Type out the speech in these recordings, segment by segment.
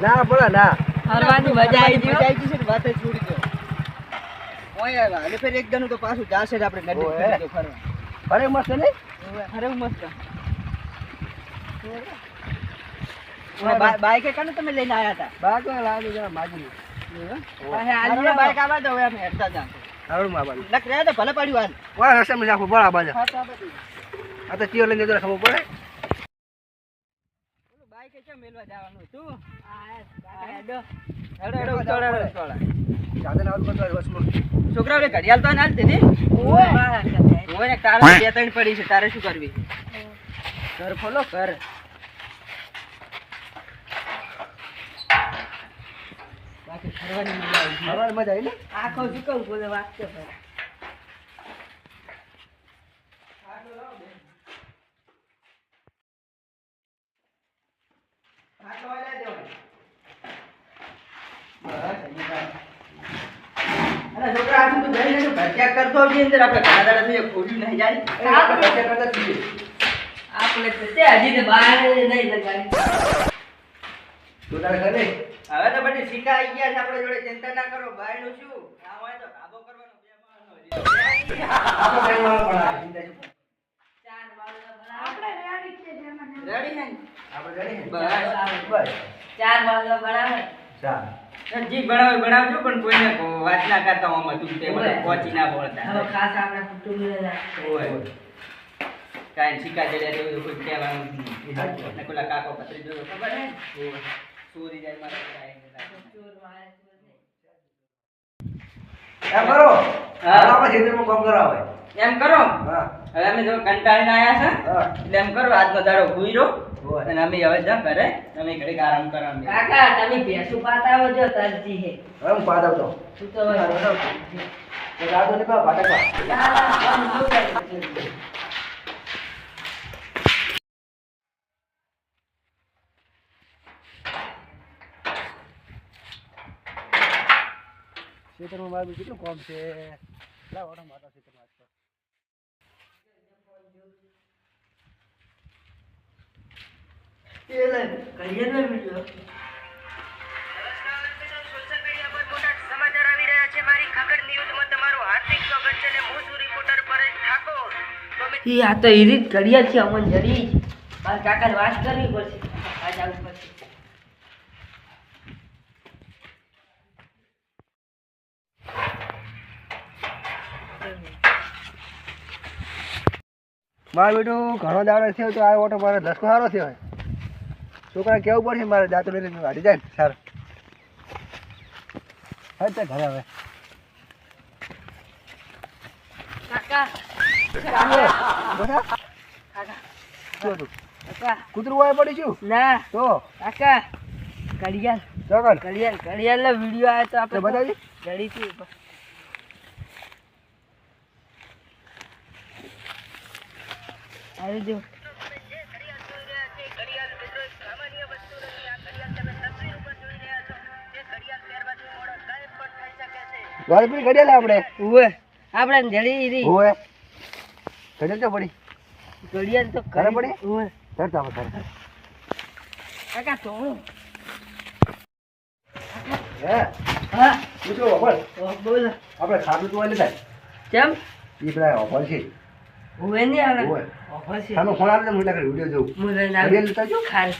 ના બોલા ના ફરવાની મજા આવી ગઈ છે ને વાત જ છોડી દો ઓય આવ્યા એટલે ફેર એક દનું તો પાછું જાશે જ આપણે નદી ફરવા અરે મસ્ત ને અરે મસ્ત બાઈક કાને તમે લઈને આયા હતા બાઈક લાવી જરા માગી બાઈક આવા દો અમે હેડતા જા હારું માં બાજુ લખ રહ્યા તો ભલે પડ્યું હાલ ઓય રસ્તે માં જાખો બળા બાજુ આ તો ચિયો લઈને જરા ખબર પડે બાઈક કેમ મેલવા જવાનું તું હેડો સાધન આવું કરતો બસમાં છોકરાઓને ઘડિયાળ તો ના જ ને ઓય ને તારે બે ત્રણ પડી છે તારે શું કરવી ઘર ખોલો ઘર બાકી ફરવાની મજા આવી ને આખો ચૂકવ બોલે વાગતો હવે તો બધી સિક્કા આવી ગયા છે આપણે જોડે ચિંતા ના કરો બહાર નું શું ના હોય તો ધાબો કરવાનો બે માળનો ચાર વાળો બનાવે જી બનાવજો પણ કોઈને વાત ના કરતા આમાં તું તે મને પહોંચી ના બોલતા હવે ખાસ આપણે કુટુંબ ઓય કાઈ સિક્કા જડ્યા જેવું કોઈ કહેવાનું ને કોલા કાકો પતરી જોયો ખબર હે ચોરી જાય મારે ચોર મારે એમ કરો આપણે ખેતરમાં કામ કરાવે એમ કરો હા હવે અમે જો કંટાળીને આયા છે એટલે એમ કરો આજનો દાડો ભૂઈ રહો અને અમે હવે જા ઘરે અમે ઘડીક આરામ કરવાનું કાકા તમે ભેંસુ પાતાવો જો તરજી હે હવે હું પાદ આવતો તું તો હવે તો રાતો ને પા ભાટકવા ખેતરમાં મારું કેટલું કામ છે લાવ ઓટો મારતા ખેતરમાં આજકાલ એલે કહીએ ને વિડિયો આ તો ઈરી ઘડિયા છે અમન જરી માર કાકાને વાત કરવી પડશે આજ આવું પડશે મારે બેટું ઘણો દાડો થયો તો આ ઓટો મારે ધસકો સારો થયો હોય છોકરા કેવું પડશે મારે દાંતો લઈને વાડી જાય ને સારું હવે તે ઘરે હવે કાકા કૂતરું વાય પડી છું ના તો કાકા ઘડિયાળ ચોકન ઘડિયાળ નો વિડિયો આવ્યો તો આપણે બતાવી જડી થી આવી જો વાલપુરી ઘડિયાળ આપણે ઓએ આપણે જડી રી ઓએ ઘડિયાળ તો પડી ઘડિયાળ તો ઘરે પડી ઓએ ધરતા આપણે ઘરે કાકા તો હે હા પૂછો બોલ બોલ આપણે ખાધું તો વાલે થાય કેમ ઈ પેલા ઓફર છે ઓએ ને આલે ઓએ ઓફર છે સાનો ફોન આવે તો મને લાગે વિડિયો જોઉં મુલે ના ઘડિયાળ લેતા જો ખાલ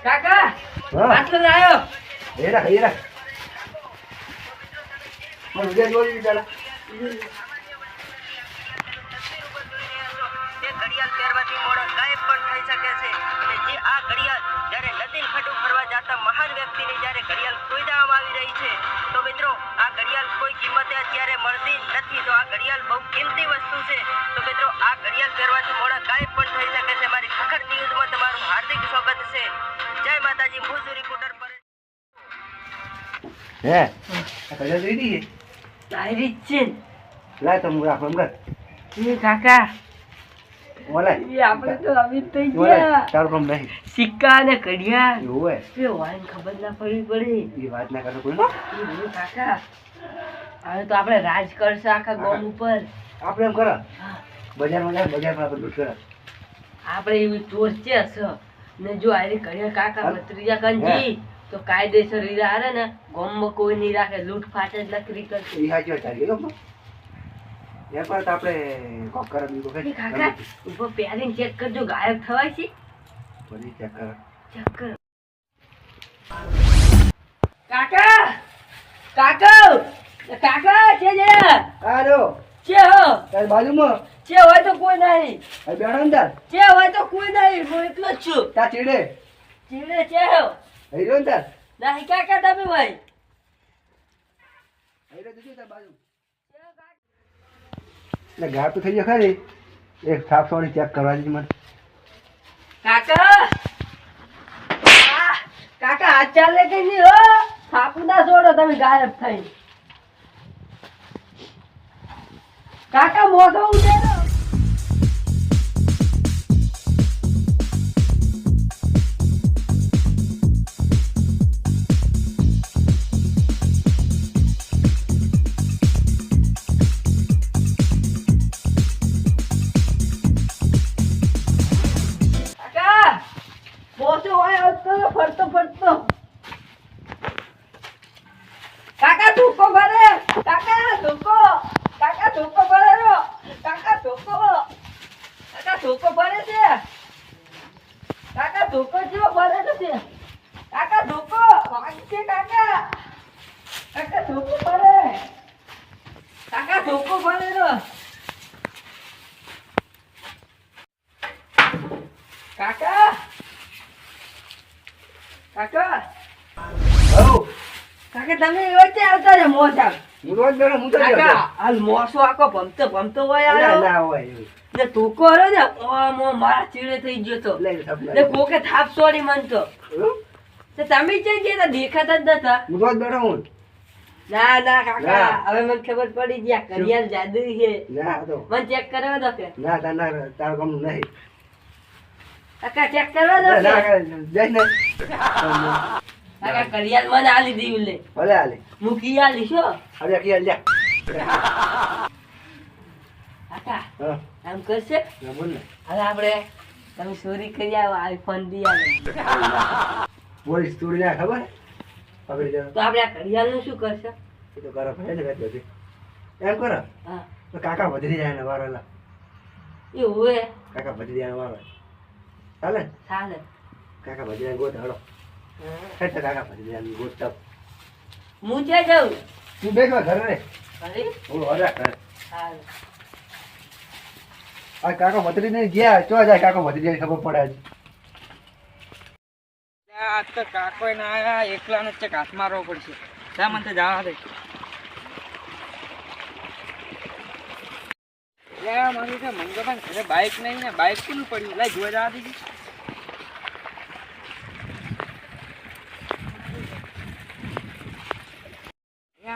કાકા પાછો લાયો હેરા હેરા મને વિડિયો જોઈ લીધા ઘડિયાળ પહેરવાથી મોડો ગાયબ પણ થઈ શકે છે અને જે આ ઘડિયાળ જ્યારે નદી ખડું ફરવા જતા મહાન વ્યક્તિની જ્યારે ઘડિયાળ ખોઈ દેવામાં આવી રહી છે તો મિત્રો આ ઘડિયાળ કોઈ કિંમતે અત્યારે મળતી નથી તો આ ઘડિયાળ બહુ કિંમતી વસ્તુ છે તો મિત્રો આ ઘડિયાળ પહેરવાથી મોડા ગાયબ પણ થઈ શકે છે મારી ખખર ન્યૂઝમાં તમારું હાર્દિક સ્વાગત છે જય માતાજી હું રિપોર્ટર પર હે આ ઘડિયાળ જોઈ દીધી ડાયરી છે લાય તમે રાખો એમ કર એ કાકા ઓલા એ આપણે તો અમીર થઈ ઓલા ગયા. તારું કામ નહીં સિક્કા અને ઘડિયાળ એવું હોય એ વાઈન ખબર ના પડવી પડે. એ વાત ના કરો કોઈ એ બધું કાકા હવે તો આપણે રાજ કરશે આખા ગામ ઉપર. આપણે એમ કરો હા. બજારમાં જાય બજારમાં આપણે લૂંટ કરે આપણે એવી ટોચ છે ને જો આરી ઘડિયાળ કાકા ભત્રીજા કંજી તો કાયદેસર રીરા હારે ને ગામમાં કોઈ નહીં રાખે, લૂંટફાટ જ નકરી કરશે. એ સાચી વાત આવી ગયો એ પર તો આપણે કોક કરે બીજું એ કાકા ઉપર પહેરીને ચેક કરજો ગાયબ થવાય છે. બધી ચેક કરે ચેક કરો કાકા કાકા કાકા છે જે હાલો છે હો તારી બાજુમાં છે હોય તો કોઈ નહીં, આ બેઠો અંદર છે હોય તો કોઈ નહીં, હું એકલો જ છું. તા ચીડે ચીડે છે હો હઈ રહ્યો ને તાર નહીં કાકા તમે ભાઈ હઈ રહ્યો દીધું તાર બાજુ એટલે ગાળ તો થઈ જાય ખરી એક સાફ સોની ચેક કરવા દીધી મને કાકા કાકા હાથ ચાલે કે નહીં હો, થાપુ ના છોડો તમે ગાયબ થઈ. કાકા મોઢો ઉડેલો. કાકા મોઢો હોય આવતો ફરતો ફરતો. કાકા ધોકો ભરે, કાકા ધોકો, કાકા ધોકો ભરે રો, કાકા ધોકો, કાકા ધોકો ભરે છે, કાકા ધોકો જેવો ભરેલો છે, કાકા ધોકો વાગશે, કાકા કાકા ધોકો ભરે, કાકા ધોકો ભરેલો, કાકા કાકા હઉ કાકા તમે વચ્ચે આવતા રે મોસા. હું રોજ બેઠો હું તો કાકા હાલ મોસો આખો ભમતો ભમતો હોય ના આવ્યો ના હોય એવું ને તું કરો ને ઓમો મારા ચીડે થઈ ગયો તો લઈ લે સપ્લાય ને કોકે થાપ સોડી મન તો તે તમે ચઈ ગયા દેખાતા જ નતા. હું રોજ બેઠો હું ના ના કાકા ના. હવે મને ખબર પડી ગયા કરિયાલ જાદુ છે. ના તો મને ચેક કરવા દો કે ના તાર ના તારું કામ નહીં કાકા ચેક કરવા દો ના કે જઈ ને કાકા કરિયાલ મને આલી દીધું લે ભલે હાલે મૂકી આલી છો અરે કી લ્યા કાકા હા આમ કરશે ના બોલ ને હવે આપણે તમે ચોરી કરી આવો આઈફોન દી આવે બોલ સ્ટોરી ના ખબર પકડી જાવ તો આપણે આ કરિયાલ નું શું કરશે? એ તો કરો ભલે ને વાત બધી એમ કરો હા તો કાકા વધી જાય ને વારો લા એ હોય કાકા વધી જાય વારો ચાલે ને? ચાલે. કાકા વધી જાય ગોત હળો એટલે કાકા વધી જાય ગોત તપ હું ક્યાં જાઉં? તું બેસવા ઘરે રે અરે ઓલો હરા ઘરે ચાલે. આ કાકા વધી ને ગયા ચો જાય કાકા વધી જાય ખબર પડે આજ આજ તો કાકો ના આયા એકલાનો જ ચેક હાથ મારવો પડશે. જા મને તો જવા દે. મારું છે મંગોભાઈ ઘરે બાઇક નહીં ને બાઇક કેનું પડ્યું લાઈ જોવા જવા દીધી.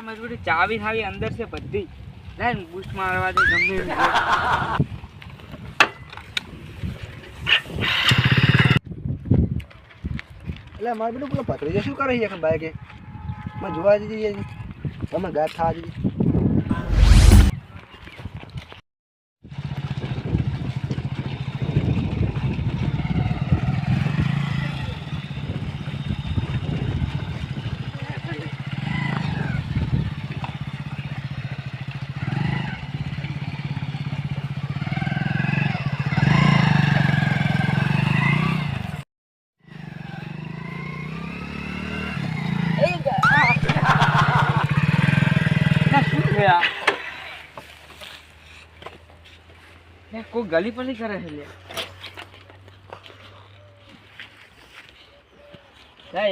મારી બધી ચાવી થાવી અંદર છે બધી લાઈ બૂસ્ટ મારવા દે ગમે એમ છે. એટલે મારે પેલું પેલો ભત્રીજો શું કરે છે બાઈકે મને જોવા દીધી તમે ગાત થવા દીધી કોઈ ગલી પર કરે છે લે.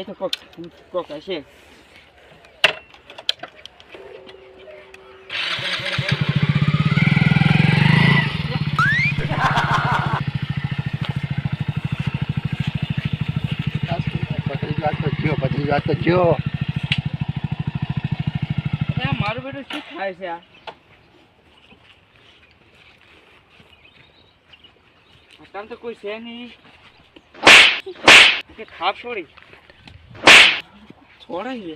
એ તો કોક હશે. મારું બેટું શું થાય છે આ? અત્યારે તો કોઈ છે નહીં કે ખાપ છોડી છોડાય છે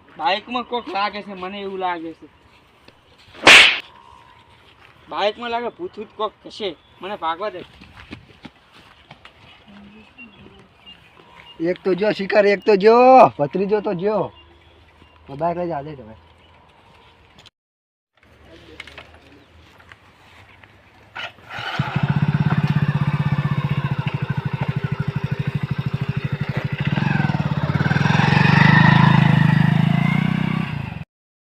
બાઇકમાં કોક લાગે છે મને એવું લાગે છે બાઇકમાં લાગે ભૂત કોક હશે મને ભાગવા દે એક તો જો શિકાર એક તો જો ભત્રીજો તો જો બાઈક લઈ જા દે તમે